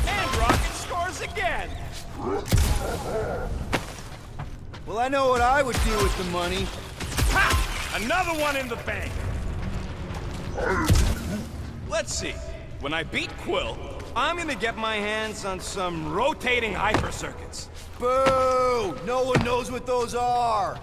And Rocket scores again! Well, I know what I would do with the money. Ha! Another one in the bank! Let's see. When I beat Quill, I'm gonna get my hands on some rotating hyper circuits. Boo! No one knows what those are!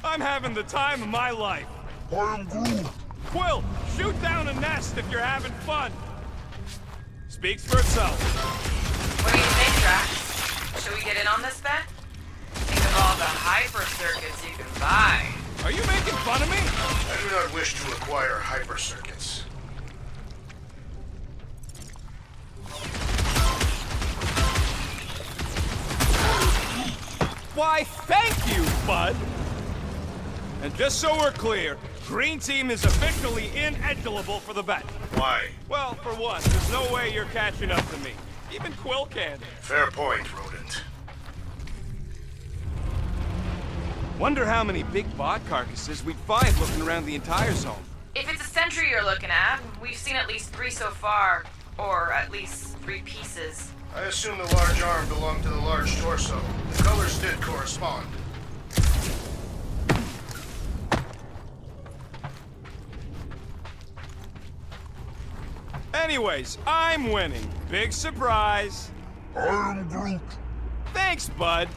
I'm having the time of my life. I am Groot. Quill, shoot down a nest if you're having fun. Speaks for itself. What do you think, Drax? Should we get in on this bet? Think of all the hyper circuits you can buy. Are you making fun of me? I do not wish to acquire hyper circuits. Why, thank you, bud. And just so we're clear, Green Team is officially ineligible for the bet. Why? Well, for one, there's no way you're catching up to me. Even Quill can. Fair point, rodent. Wonder how many big bot carcasses we'd find looking around the entire zone. If it's a sentry you're looking at, we've seen at least 3 so far. Or at least 3 pieces. I assume the large arm belonged to the large torso. The colors did correspond. Anyways, I'm winning. Big surprise. I am Groot. Thanks, bud.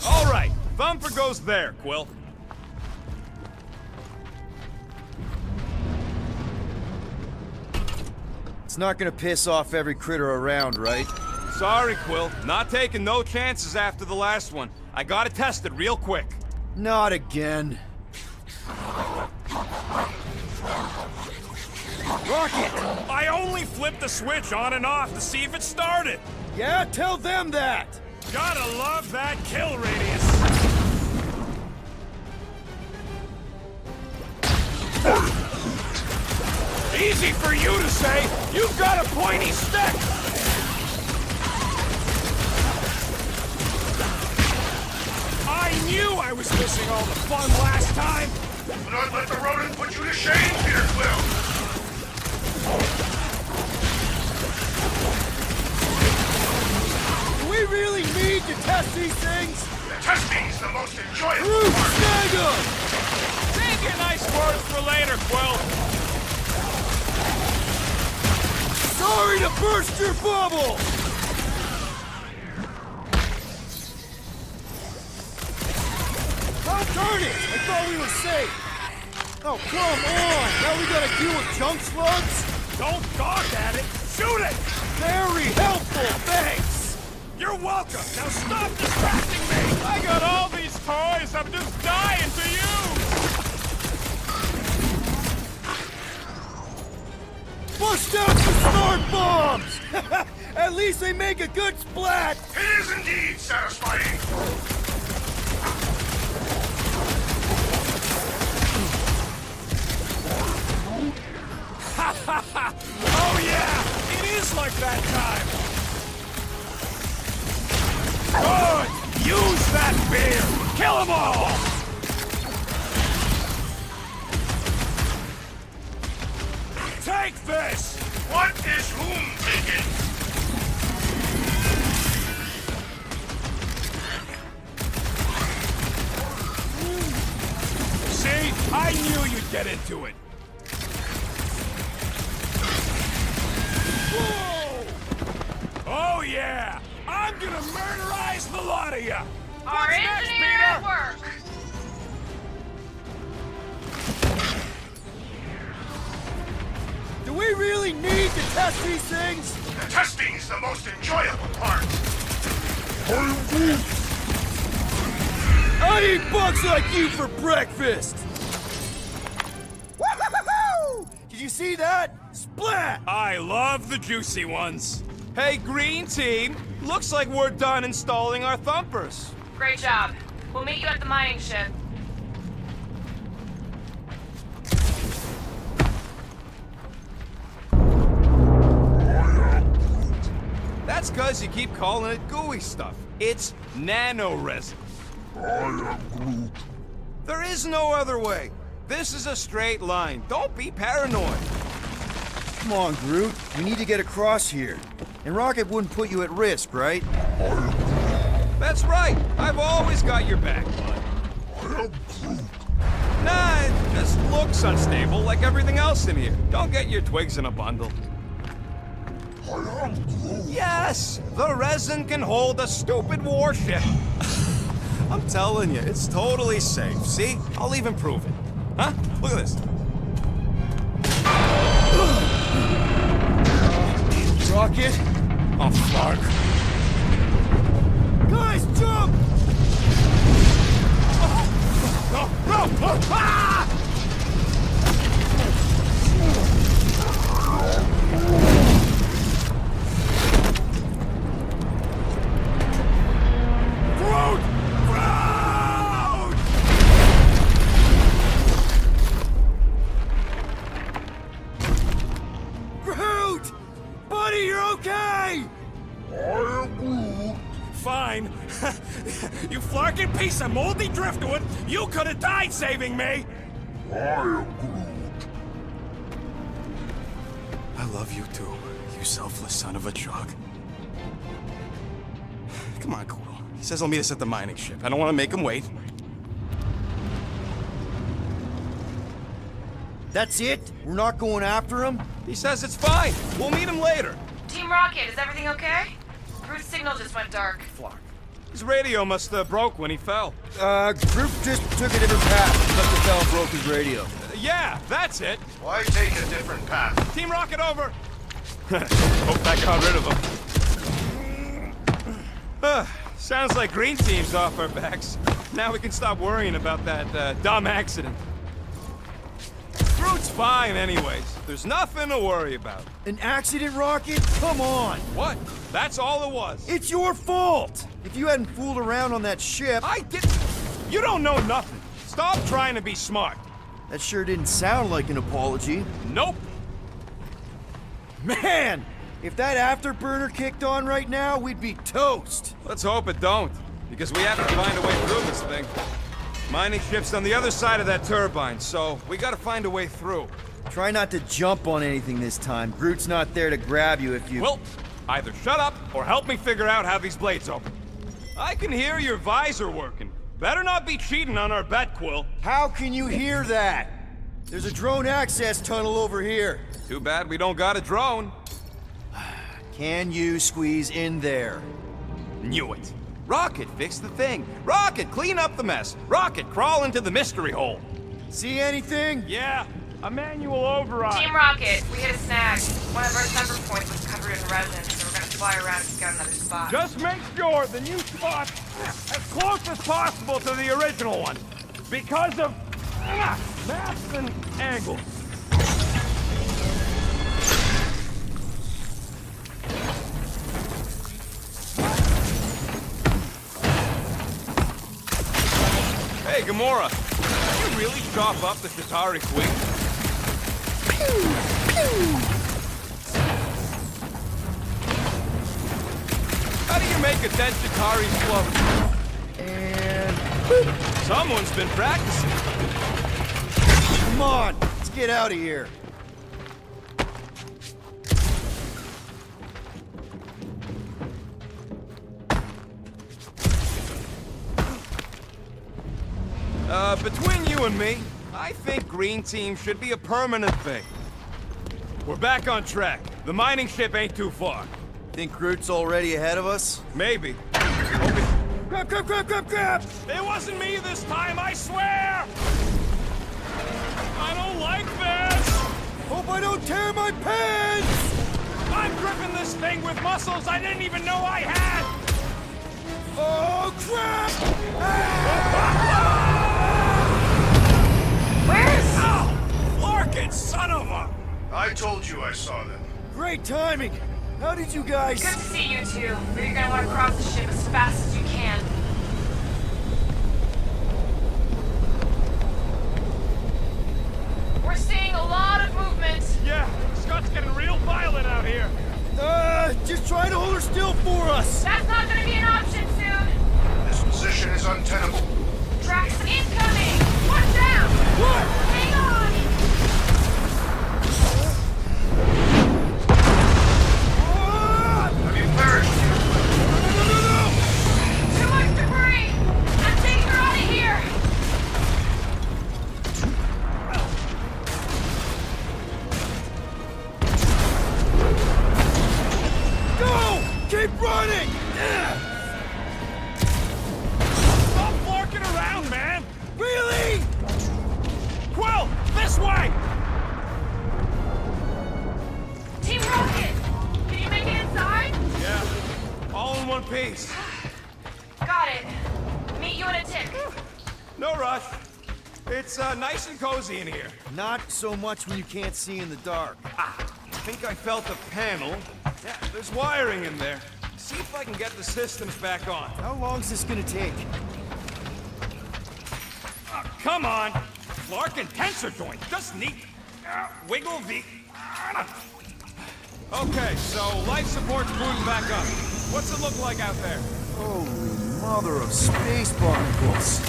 All right, Thumper goes there, Quill. It's not gonna piss off every critter around, right? Sorry, Quill. Not taking no chances after the last one. I gotta test it real quick. Not again. Rocket! I only flipped the switch on and off to see if it started. Yeah, tell them that! Gotta love that kill radius. Easy for you to say. You've got a pointy stick. I knew I was missing all the fun last time. Do not let the rodent put you to shame, Peter Quill. Do we really need to test these things? The testing's the most enjoyable Groot, part. snag 'em! Save your nice words for later, Quill. Sorry to burst your bubble! Oh, darn it! I thought we were safe! Oh, come on! Now we gotta deal with junk slugs? Don't gawk at it. Shoot it. Very helpful, thanks! You're welcome. Now stop distracting me. I got all these toys. I'm just dying to use. Bust out the smart bombs! At least they make a good splat! It is indeed satisfying. Oh yeah, it is like that time. Good. Use that beer. Kill them all. Take this. What is whom taking? See, I knew you'd get into it. Whoa! Oh yeah! I'm gonna murderize the lot of ya! Our What's next, engineer at Peter? work! Do we really need to test these things? The testing's the most enjoyable part. I eat bugs like you for breakfast! Woo-hoo-hoo-hoo! Did you see that? Splat! I love the juicy ones. Hey, Green Team, looks like we're done installing our thumpers. Great job. We'll meet you at the mining ship. That's cause you keep calling it gooey stuff. It's nano-resin. There is no other way. This is a straight line. Don't be paranoid. Come on, Groot. We need to get across here. And Rocket wouldn't put you at risk, right? That's right. I've always got your back, bud. Nah, it just looks unstable like everything else in here. Don't get your twigs in a bundle. Yes, the resin can hold a stupid warship. I'm telling you, it's totally safe. See? I'll even prove it. Huh? Look at this. Rocket? Oh, fuck. Guys, jump! No! No! Ah! Groot! Groot! Groot! Buddy, you're okay! Fine. You flarkin' piece of moldy driftwood! You could have died saving me! I love you too, you selfless son of a jug. Come on, Quill. He says he'll meet us at the mining ship. I don't want to make him wait. That's it? We're not going after him? He says it's fine. We'll meet him later. Team Rocket, is everything okay? Groot's signal just went dark. Flark. His radio must have broke when he fell. Groot just took a different path. Must have fell and broke his radio. Yeah, that's it. Why take a different path? Team Rocket over. Hope that got rid of him. Sounds like Green Team's off our backs. Now we can stop worrying about that dumb accident. Groot's fine anyways. There's nothing to worry about. An accident, Rocket? Come on! What? That's all it was. It's your fault! If you hadn't fooled around on that ship... I did... You don't know nothing. Stop trying to be smart. That sure didn't sound like an apology. Nope. Man! If that afterburner kicked on right now, we'd be toast! Let's hope it don't, because we have to find a way through this thing. Mining ship's on the other side of that turbine, so we gotta find a way through. Try not to jump on anything this time. Groot's not there to grab you if you... Well, either shut up or help me figure out how these blades open. I can hear your visor working. Better not be cheating on our bet, Quill. How can you hear that? There's a drone access tunnel over here. Too bad we don't got a drone. Can you squeeze in there? Knew it. Rocket, fix the thing. Rocket, clean up the mess. Rocket, crawl into the mystery hole. See anything? Yeah, a manual override. Team Rocket, we hit a snag. One of our sensor points was covered in resin, so we're gonna fly around and scout another spot. Just make sure the new spot's as close as possible to the original one. Because of maps and angles. Hey, Gamora, did you really chop up the Chitauri Queen? How do you make a dead Chitauri float? And... Someone's been practicing. Come on, let's get out of here. Between you and me, I think Green Team should be a permanent thing. We're back on track. The mining ship ain't too far. Think Groot's already ahead of us? Maybe. Grab, grab, grab, grab, grab! It wasn't me this time, I swear! I don't like this! Hope I don't tear my pants! I'm gripping this thing with muscles I didn't even know I had! Oh, crap! Where's... Oh! Larkin, son of a... I told you I saw them. Great timing! How did you guys... Good to see you two, but you're gonna want to cross the ship as fast as you can. violent out here. Just try to hold her still for us. That's not gonna be an option soon. This position is untenable. Drax incoming! Watch out! What? Hang on! Have you perished? Too much debris! I'm taking her out of here! Go! Keep running! Stop larking around, man! Really? Quill, this way! Team Rocket! Can you make it inside? Yeah, all in one piece. Got it. Meet you in a tick. No rush. It's nice and cozy in here. Not so much when you can't see in the dark. I think I felt a panel. Yeah, there's wiring in there. See if I can get the systems back on. How long's this gonna take? Come on! Lark and tensor joint. Just neat. Wiggle the... Okay, so life support's booting back up. What's it look like out there? Holy mother of space barnacles.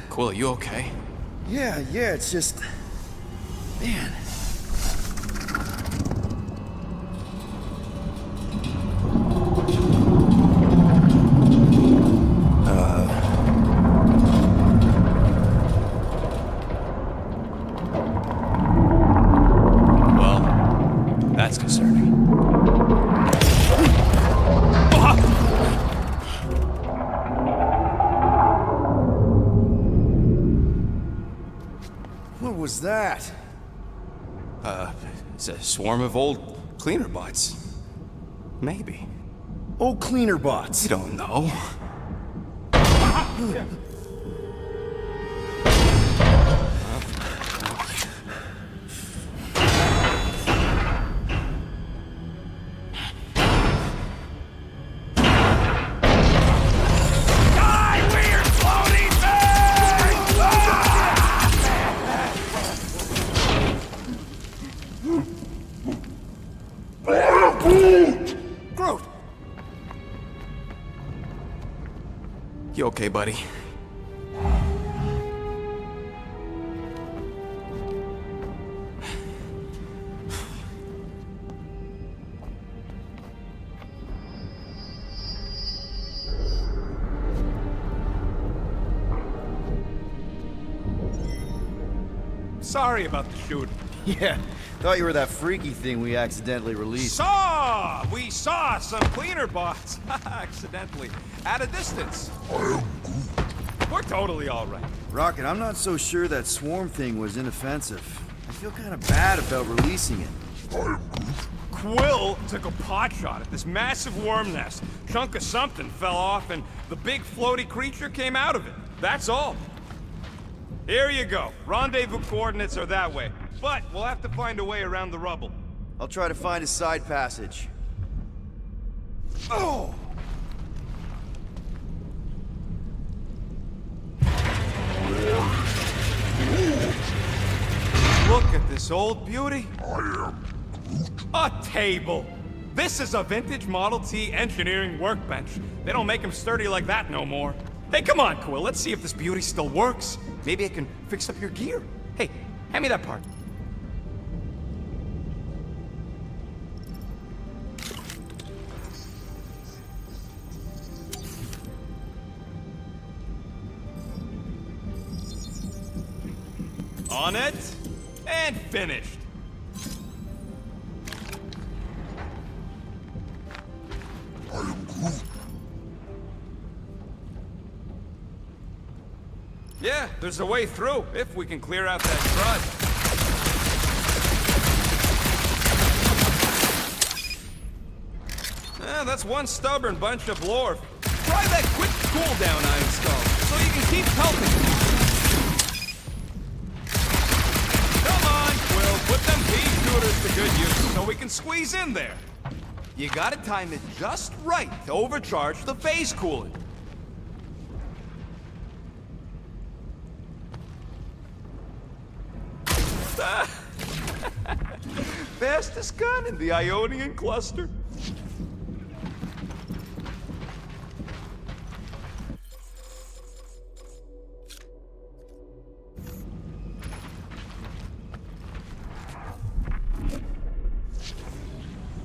Quill, you okay? Yeah, it's just... Man. Well, that's concerning. What was that? It's a swarm of old cleaner bots. Maybe. Oh, cleaner bots. You don't know. Groot! You okay, buddy? Sorry about the shooting. Yeah, thought you were that freaky thing we accidentally released. We saw some cleaner bots, accidentally, at a distance. We're totally all right. Rocket, I'm not so sure that swarm thing was inoffensive. I feel kind of bad about releasing it. Quill took a pot shot at this massive worm nest. Chunk of something fell off and the big floaty creature came out of it. That's all. Here you go. Rendezvous coordinates are that way. But we'll have to find a way around the rubble. I'll try to find a side passage. Oh! Look at this old beauty. A table. This is a vintage Model T engineering workbench. They don't make them sturdy like that no more. Hey, come on, Quill. Let's see if this beauty still works. Maybe I can fix up your gear. Hey, hand me that part. On it, and finished. Yeah, there's a way through, if we can clear out that crud. That's one stubborn bunch of lore. Try that quick cooldown I installed, so you can keep pelting. Come on, Quill, put them pea shooters to good use so we can squeeze in there. You gotta time it just right to overcharge the phase coolant. Fastest gun in the Ionian cluster.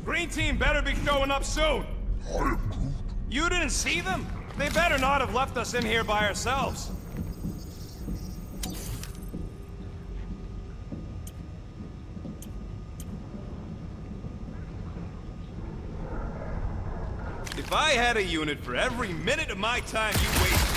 Green team better be showing up soon. You didn't see them? They better not have left us in here by ourselves. If I had a unit for every minute of my time you wasted.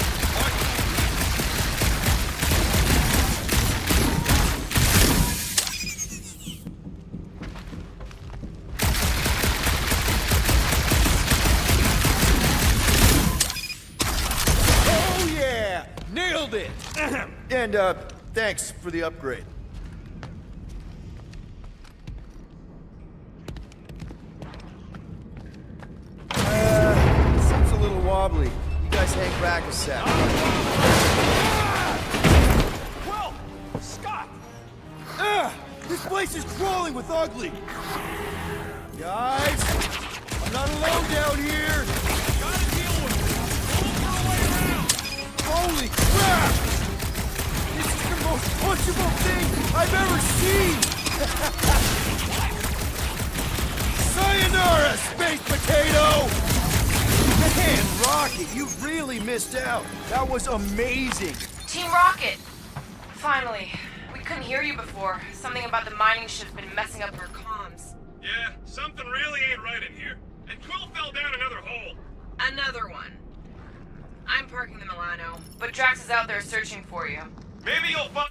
Oh yeah! Nailed it! And, thanks for the upgrade. Seems a little wobbly. You guys hang back a sec. Well, Scott! This place is crawling with ugly! Guys! I'm not alone down here! Gotta deal with it. We'll throw a way around. Holy crap! This is the most punchable thing I've ever seen! Sayonara, space potato! Man, Rocket, you really missed out. That was amazing. Team Rocket! Finally. We couldn't hear you before. Something about the mining ship's been messing up our comms. Yeah, something really ain't right in here. And Quill fell down another hole. Another one. I'm parking the Milano, but Drax is out there searching for you. Maybe you'll find...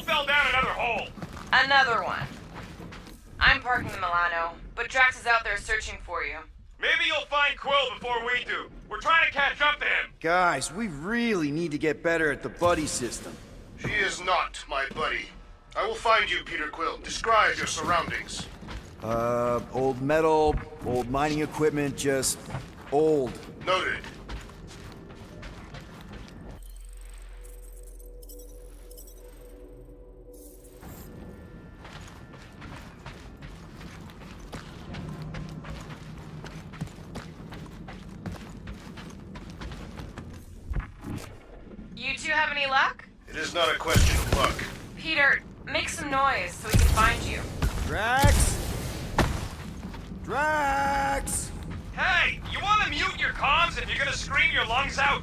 fell down another hole. Another one. I'm parking the Milano, but Drax is out there searching for you. Maybe you'll find Quill before we do. We're trying to catch up to him. Guys, we really need to get better at the buddy system. She is not my buddy. I will find you, Peter Quill. Describe your surroundings. Old metal, old mining equipment, just old. Noted. You two have any luck? It is not a question of luck. Peter, make some noise so we can find you. Drax? Drax! Hey, you want to mute your comms if you're gonna scream your lungs out?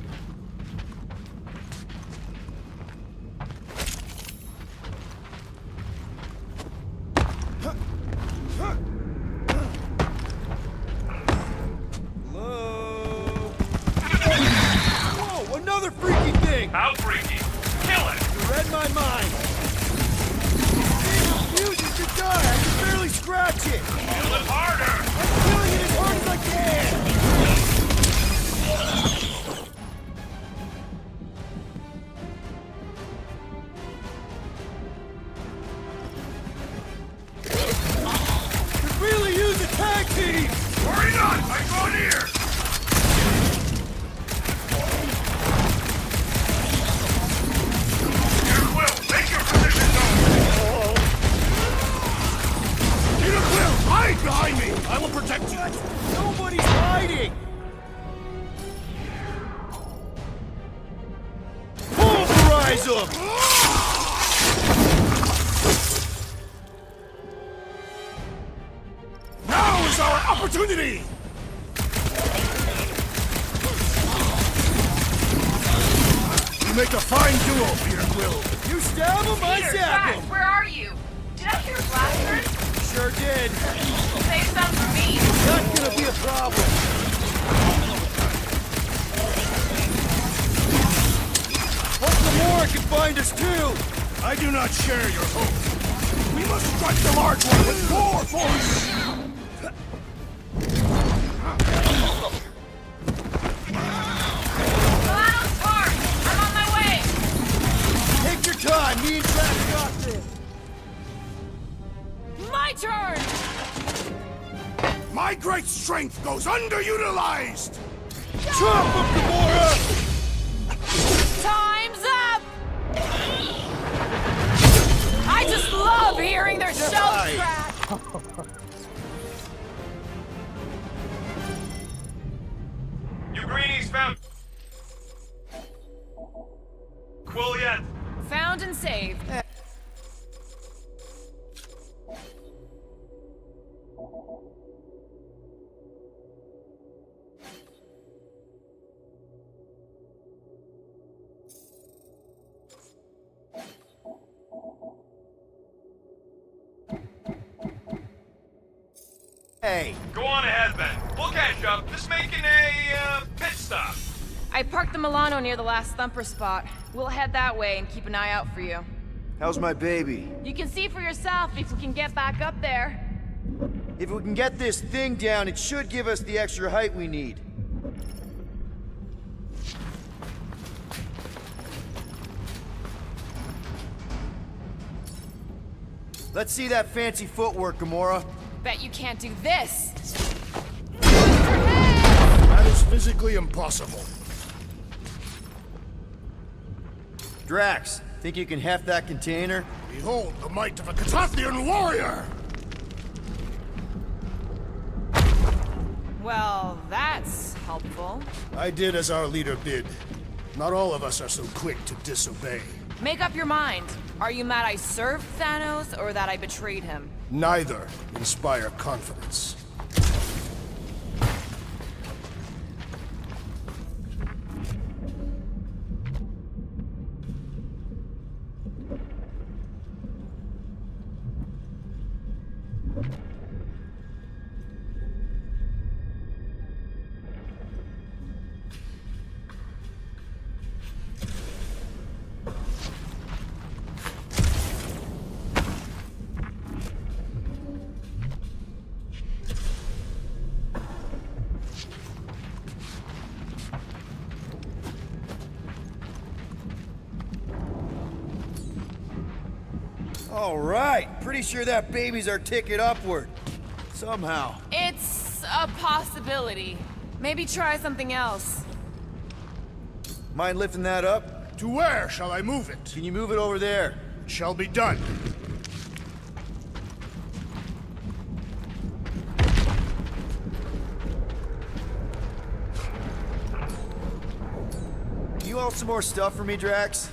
How freaky. Kill it! You read my mind. It refuses to die. I can barely scratch it. Kill it harder! I'm killing it as hard as I can. Could really use a tag team. Worry not! I go near! Peter Quill, make your position known! Peter Quill, hide behind me! I will protect you! Nobody's hiding. Pulverize them. Now is our opportunity! We make a fine duo, Peter Quill. You stab them, I Peter, zap Drax, them. where are you? Did I hear blasters? Sure did. Save some for me. Not gonna be a problem. Hope Gamora can find us too. I do not share your hope. We must strike the large one with more force! Milano's park! I'm on my way! Take your time. Me and Drax got this. My turn! My great strength goes underutilized! Chop him, Gamora. Time's up! I just love hearing their show Right. track! You greenies found... Quill yet? Found and saved. Hey, Go on ahead then. We'll catch up. Just making a, pit stop. I parked the Milano near the last thumper spot. We'll head that way and keep an eye out for you. how's my baby? You can see for yourself if we can get back up there. If we can get this thing down, it should give us the extra height we need. Let's see that fancy footwork, Gamora. Bet you can't do this. That is physically impossible. Drax, think you can heft that container? Behold the might of a Katathian warrior! Well, that's helpful. I did as our leader bid. Not all of us are so quick to disobey. Make up your mind. Are you mad I served Thanos or that I betrayed him? Neither inspire confidence. All right, pretty sure that baby's our ticket upward. Somehow. It's a possibility. Maybe try something else. Mind lifting that up? To where shall I move it? Can you move it over there? It shall be done. Can you haul some more stuff for me, Drax?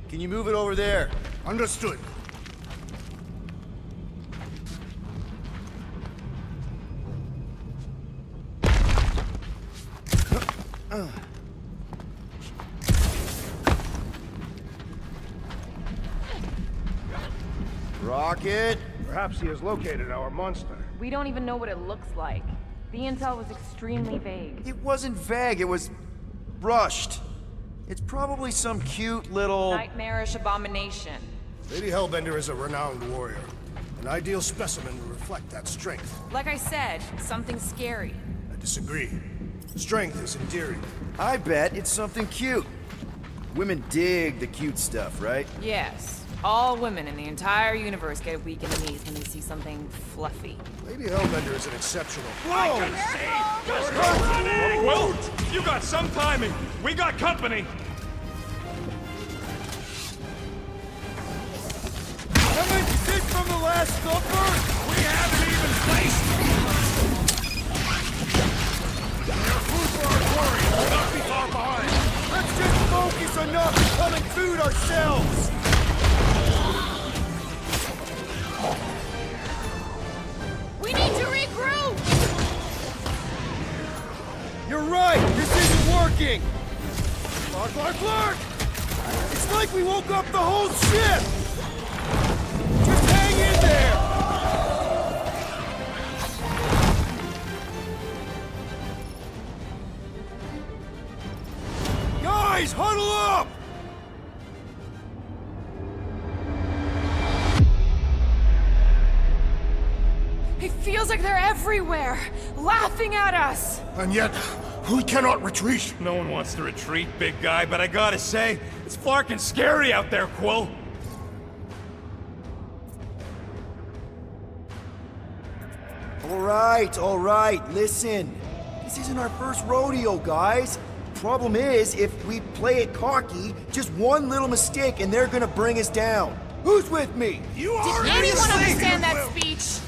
Can you move it over there? Understood. Rocket! Perhaps he has located our monster. We don't even know what it looks like. The intel was extremely vague. It wasn't vague, it was rushed. It's probably some cute little... Nightmarish abomination. Lady Hellbender is a renowned warrior. An ideal specimen to reflect that strength. Like I said, something scary. I disagree. Strength is endearing. I bet it's something cute. Women dig the cute stuff, right? Yes. All women in the entire universe get weak in the knees when they see something fluffy. Lady Hellbender is an exceptional... Well, you got some timing. We got company. Haven't you seen from the last supper? We haven't even placed. Food for our quarry. We'll not be far behind. Let's just focus on not becoming food ourselves! We need to regroup! You're right! This isn't working! Clark! It's like we woke up the whole ship! Just hang in there! Guys, huddle up! It feels like they're everywhere, laughing at us! And yet, we cannot retreat. No one wants to retreat, big guy, but I gotta say, it's flarkin' scary out there, Quill. All right, listen. This isn't our first rodeo, guys. Problem is, if we play it cocky, just one little mistake and they're gonna bring us down. Who's with me? You are... Did anyone understand that speech?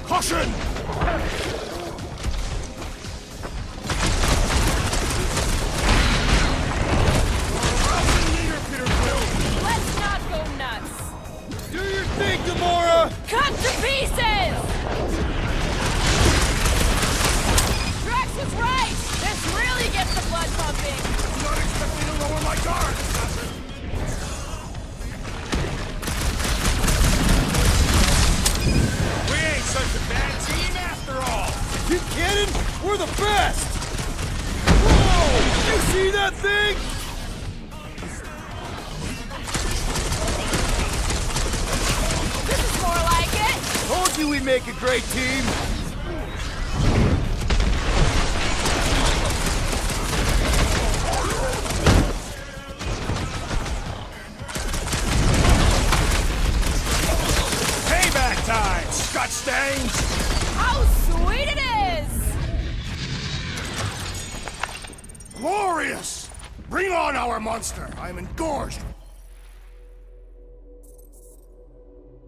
Caution! Let's not go nuts! Do your thing, Gamora! Cut to pieces! Drax was right! This really gets the blood pumping! Do not expect me to lower my guard, assassin! We ain't such a bad team after all. You kidding? We're the best! Whoa! You see that thing? This is more like it! Told you we'd make a great team! Payback time, Scotch stains. How sweet it is! Glorious! Bring on our monster! I am engorged.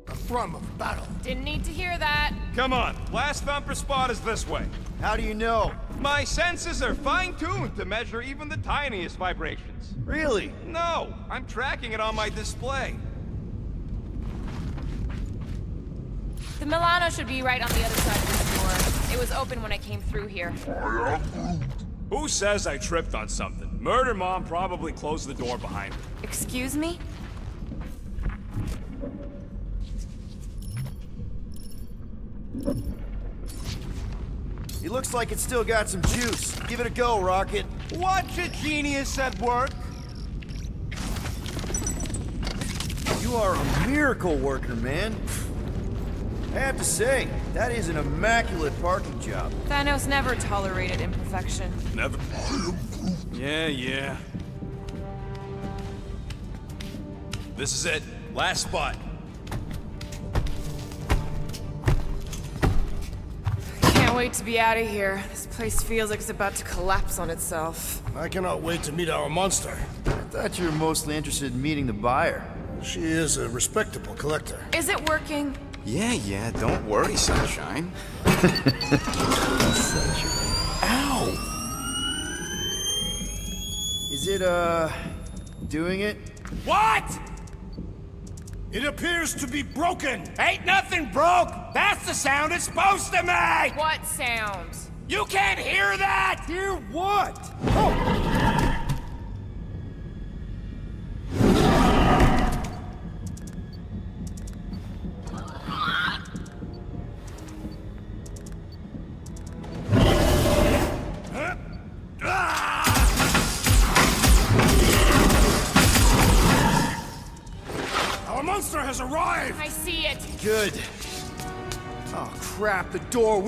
The thrum of battle. Didn't need to hear that. Come on, last thumper spot is this way. How do you know? My senses are fine-tuned to measure even the tiniest vibrations. Really? No, I'm tracking it on my display. The Milano should be right on the other side of this door. It was open when I came through here. Who says I tripped on something? Murder Mom probably closed the door behind me. Excuse me? It looks like it's still got some juice. Give it a go, Rocket. Watch a genius at work. You are a miracle worker, man. I have to say, that is an immaculate parking job. Thanos never tolerated imperfection. Never. Yeah. This is it. Last spot. Can't wait to be out of here. This place feels like it's about to collapse on itself. I cannot wait to meet our monster. I thought you were mostly interested in meeting the buyer. She is a respectable collector. Is it working? Yeah, don't worry, Sunshine. Ow! Is it, doing it? What? It appears to be broken! Ain't nothing broke! That's the sound it's supposed to make! What sound? You can't hear that! Hear what? Oh! Oh, crap, the door,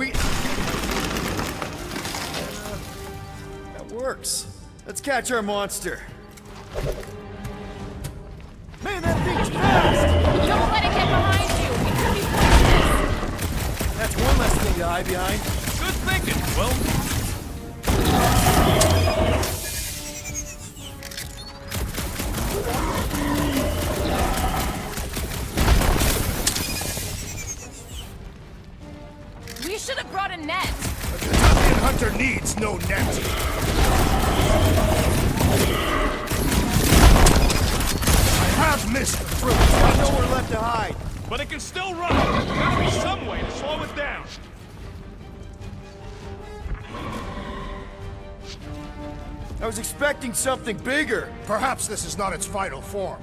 that works. Let's catch our monster. Man, that thing's fast! Don't let it get behind you. It could be poisonous. That's one less thing to hide behind. Good thinking, Will. We should have brought a net. A Kentuckian hunter needs no net. I have missed the fruit. Got nowhere left to hide. But it can still run. There'll be some way to slow it down. I was expecting something bigger. Perhaps this is not its final form.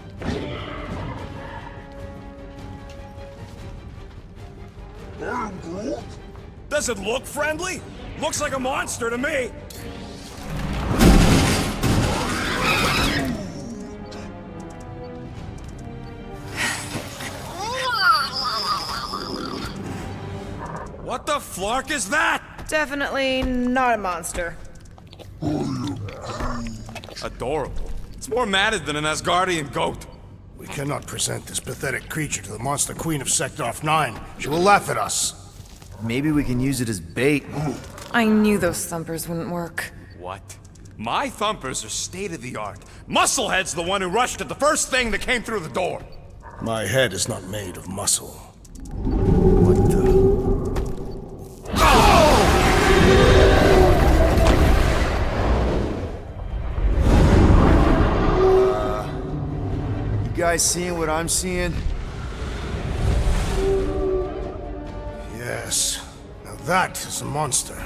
Does it look friendly? Looks like a monster to me. What the flark is that? Definitely not a monster. Adorable. It's more matted than an Asgardian goat. We cannot present this pathetic creature to the Monster Queen of Sector 9. She will laugh at us. Maybe we can use it as bait. I knew those thumpers wouldn't work. What? My thumpers are state-of-the-art. Musclehead's the one who rushed at the first thing that came through the door. My head is not made of muscle. What the? You guys seeing what I'm seeing? Yes. Now that is a monster.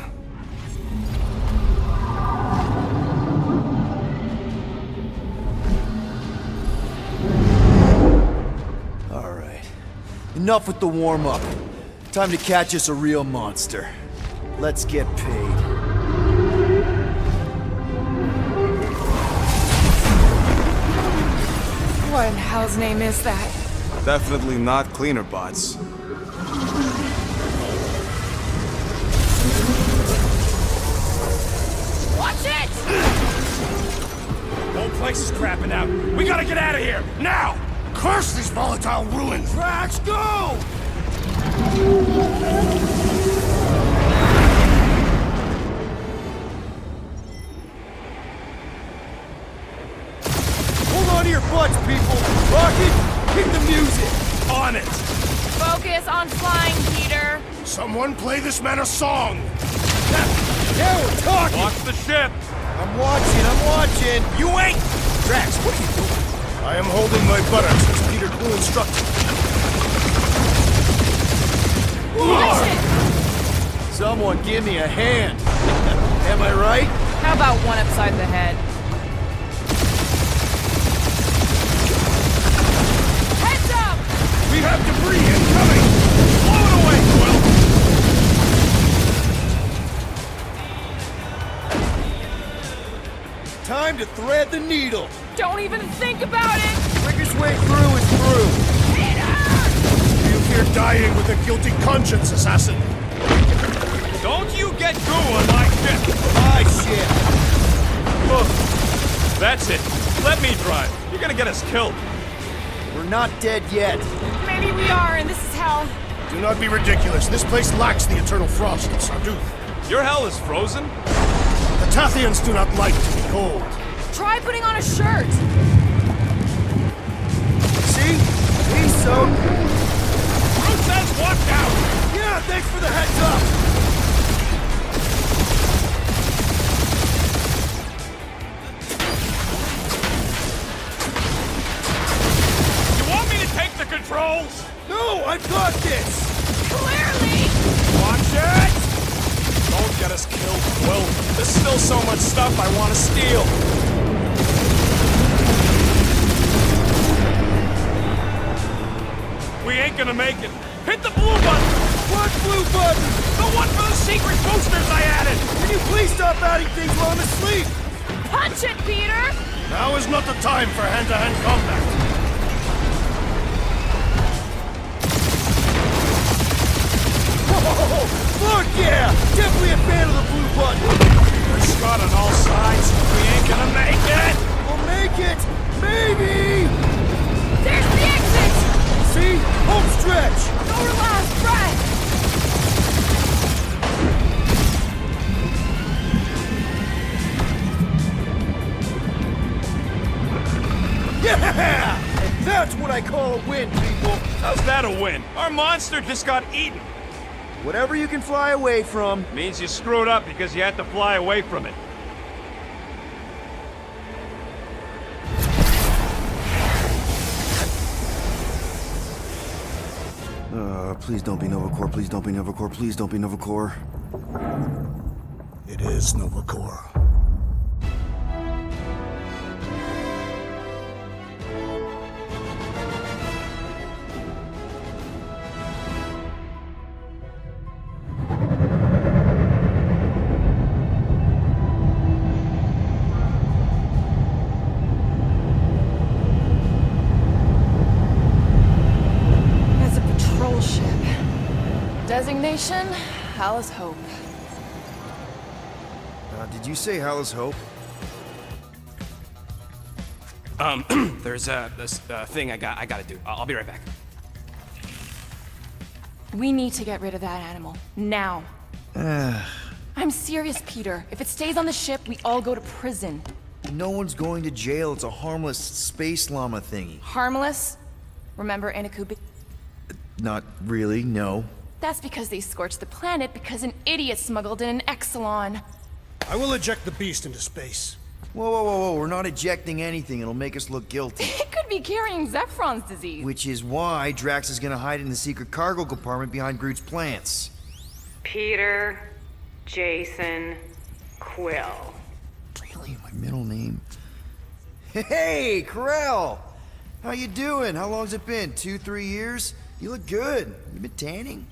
All right. Enough with the warm-up. Time to catch us a real monster. Let's get paid. What in hell's name is that? Definitely not cleaner bots. Watch it! Whole place is crapping out. We gotta get out of here, now! Curse these volatile ruins! Drax, go! Hold on to your butts, people! Rocket, kick the music! On it! Focus on flying, Peter. Someone play this man a song! Now we're talking! Watch the ship! I'm watching! You ain't! Drax, what are you doing? I am holding my buttocks as Peter Quill instructed. Watch it! Someone give me a hand! Am I right? How about one upside the head? Heads up! We have debris incoming! Blow it away, Quill! Time to thread the needle! Don't even think about it! Quickest way through is through! You fear dying with a guilty conscience, assassin! Don't you get goo on my ship! My shit! Ugh. That's it. Let me drive. You're gonna get us killed. We're not dead yet. Maybe we are, and this is hell. Do not be ridiculous. This place lacks the eternal frost of Sarduth. Your hell is frozen? The Tathians do not like to be cold. Try putting on a shirt. See? He's so... Who says watch out? Yeah, thanks for the heads up! You want me to take the controls? No, I've got this! Clearly! Watch it! Don't get us killed, Quill. There's still so much stuff I want to steal. We ain't gonna make it. Hit the blue button! What blue button? The one for the secret boosters I added! Can you please stop adding things while I'm asleep? Punch it, Peter! Now is not the time for hand-to-hand combat. Yeah, definitely a fan of the blue button. There's Scott on all sides. We ain't gonna make it! We'll make it! Maybe! There's the exit! See? Home stretch! Our last breath! Yeah! That's what I call a win, people! How's that a win? Our monster just got eaten. Whatever you can fly away from. Means you screwed up because you had to fly away from it. Please don't be Novacore, please don't be Novacore, please don't be Novacore. It is Novacore. It's a patrol ship. Designation, Alice Hope. Did you say Hallis Hope? There's this thing I gotta do. I'll be right back. We need to get rid of that animal. Now. I'm serious, Peter. If it stays on the ship, we all go to prison. No one's going to jail. It's a harmless space llama thingy. Harmless? Remember Inakubik? Not really, no. That's because they scorched the planet because an idiot smuggled in an Exelon. I will eject the beast into space. Whoa, whoa, whoa, whoa. We're not ejecting anything. It'll make us look guilty. It could be carrying Zephron's disease. Which is why Drax is gonna hide in the secret cargo compartment behind Groot's plants. Peter, Jason, Quill. Really? My middle name? Hey, Corell! How you doing? How long's it been? 2-3 years? You look good. You been tanning?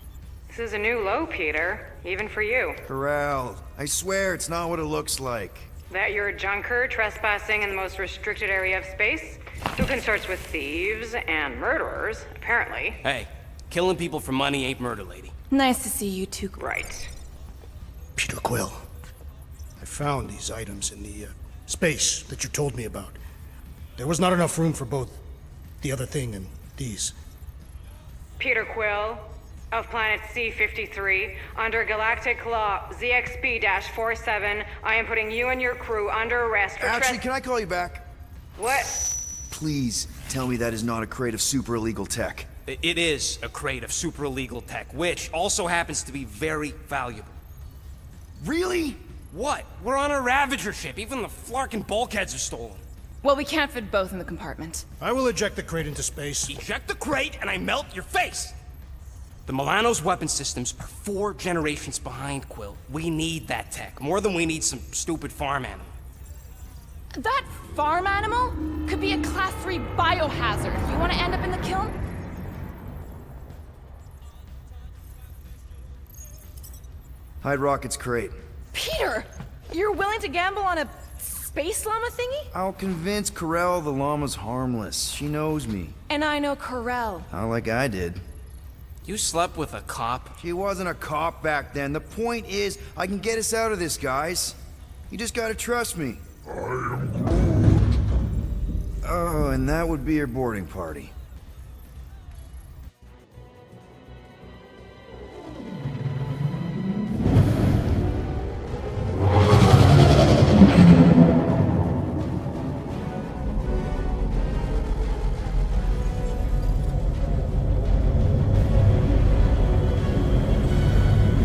This is a new low, Peter. Even for you. Corell, I swear it's not what it looks like. That you're a junker trespassing in the most restricted area of space? Who consorts with thieves and murderers, apparently. Hey, killing people for money ain't murder, lady. Nice to see you two. Right. Peter Quill, I found these items in the space that you told me about. There was not enough room for both the other thing and these. Peter Quill, of planet C-53, under Galactic Law ZXP-47, I am putting you and your crew under arrest for Actually, can I call you back? What? Please tell me that is not a crate of super illegal tech. It is a crate of super illegal tech, which also happens to be very valuable. Really? What? We're on a Ravager ship. Even the Flarkin bulkheads are stolen. Well, we can't fit both in the compartment. I will eject the crate into space. Eject the crate and I melt your face! The Milano's weapon systems are 4 generations behind, Quill. We need that tech, more than we need some stupid farm animal. That farm animal could be a Class 3 biohazard. You want to end up in the kiln? Hide Rocket's crate. Peter! You're willing to gamble on a space llama thingy? I'll convince Corell the llama's harmless. She knows me. And I know Corell. Not like I did. You slept with a cop? She wasn't a cop back then. The point is, I can get us out of this, guys. You just gotta trust me. Oh, and that would be your boarding party.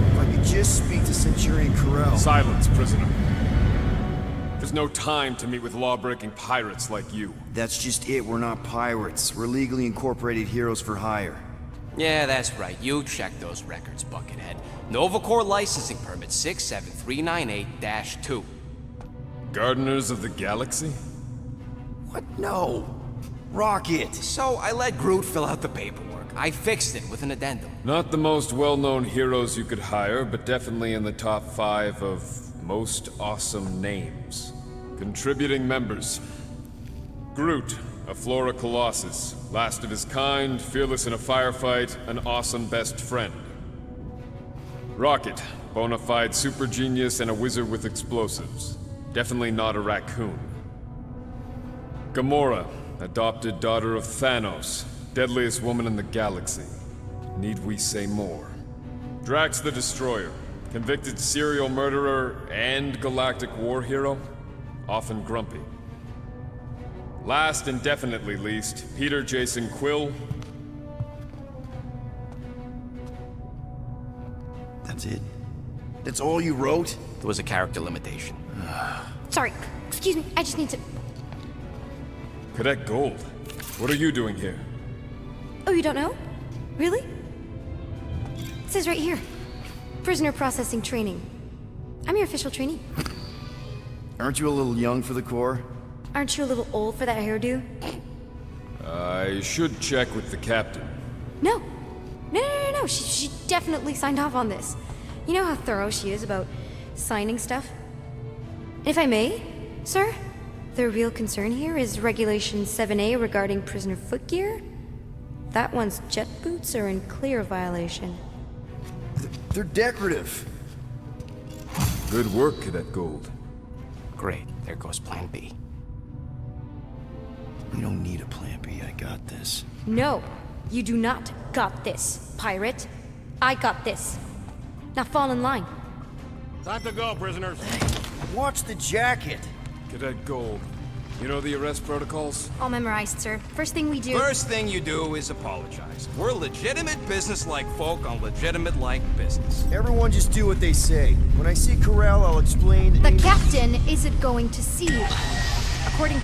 If I could just speak to Centurion Corell. Silence, prisoner. There's no time to meet with law-breaking pirates like you. That's just it. We're not pirates. We're legally incorporated heroes for hire. Yeah, that's right. You check those records, Buckethead. Novacore licensing permit 67398-2. Gardeners of the Galaxy? What? No. Rocket. So I let Groot fill out the paperwork. I fixed it with an addendum. Not the most well-known heroes you could hire, but definitely in the top 5 of most awesome names. Contributing members. Groot, a Flora Colossus. Last of his kind, fearless in a firefight, an awesome best friend. Rocket, bona fide super genius and a wizard with explosives. Definitely not a raccoon. Gamora, adopted daughter of Thanos, deadliest woman in the galaxy. Need we say more? Drax the Destroyer, convicted serial murderer and galactic war hero, often grumpy. Last and definitely least, Peter Jason Quill. That's it? That's all you wrote? There was a character limitation. Sorry, excuse me, I just need to... Cadet Gold, what are you doing here? Oh, you don't know? Really? It says right here. Prisoner processing training. I'm your official trainee. Aren't you a little young for the Corps? Aren't you a little old for that hairdo? I should check with the captain. No. No. She definitely signed off on this. You know how thorough she is about signing stuff? If I may, sir, the real concern here is Regulation 7A regarding prisoner footgear. That one's jet boots are in clear violation. They're decorative. Good work, Cadet Gold. Great, there goes Plan B. We don't need a plan B, I got this. No, you do not got this, pirate. I got this. Now fall in line. Time to go, prisoners. Watch the jacket. Cadet Gold, you know the arrest protocols? All memorized, sir. First thing we do... First thing you do is apologize. We're legitimate business-like folk on legitimate-like business. Everyone just do what they say. When I see Corral, I'll explain... The captain isn't going to see you. According...